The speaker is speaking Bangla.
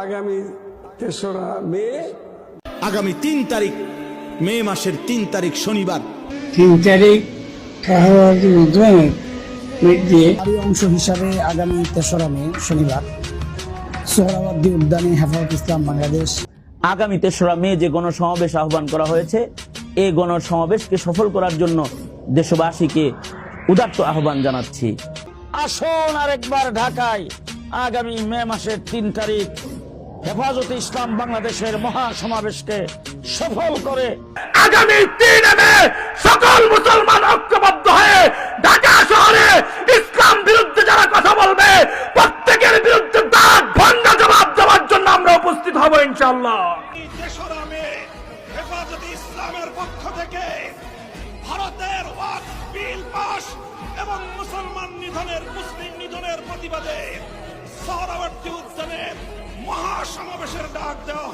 আগামী ৩রা মে, আগামী ৩ তারিখ মে মাসের ৩ তারিখ শনিবার ৩ তারিখ শাহবাগী উদ্যানের দিয়ে অংশ হিসাবে আগামী ৩রা মে শনিবার সোহরাওয়ার্দী উদ্যানে হেফাজত ইসলাম বাংলাদেশ আগামী ৩রা মে যে গণসমাবেশ আহ্বান করা হয়েছে, এই গণসমাবেশকে সফল করার জন্য দেশবাসীকে উদাত্ত আহ্বান জানাচ্ছি। আসুন আরেকবার ঢাকায় আগামী মে মাসের ৩ তারিখ হেফাজতে ইসলাম বাংলাদেশের মহাসমাবেশকে সফল করে আগামী ৩ মে সকল মুসলমান ঐক্যবদ্ধ হয়ে ঢাকা শহরে ইসলাম বিরুদ্ধে যারা কথা বলবে প্রত্যেকের বিরুদ্ধে দাঁত ভাঙা জবাব দেওয়ার জন্য আমরা উপস্থিত হব ইনশাআল্লাহ। ৩রা মে হেফাজতে ইসলামের পক্ষ থেকে ভারতের ওয়াকফ বিল পাস এবং মুসলমান নিধনের, মুসলিম নিধনের প্রতিবাদে সোহরাওয়ার্দী উদ্যানে মহাসমাবেশের ডাক দেওয়া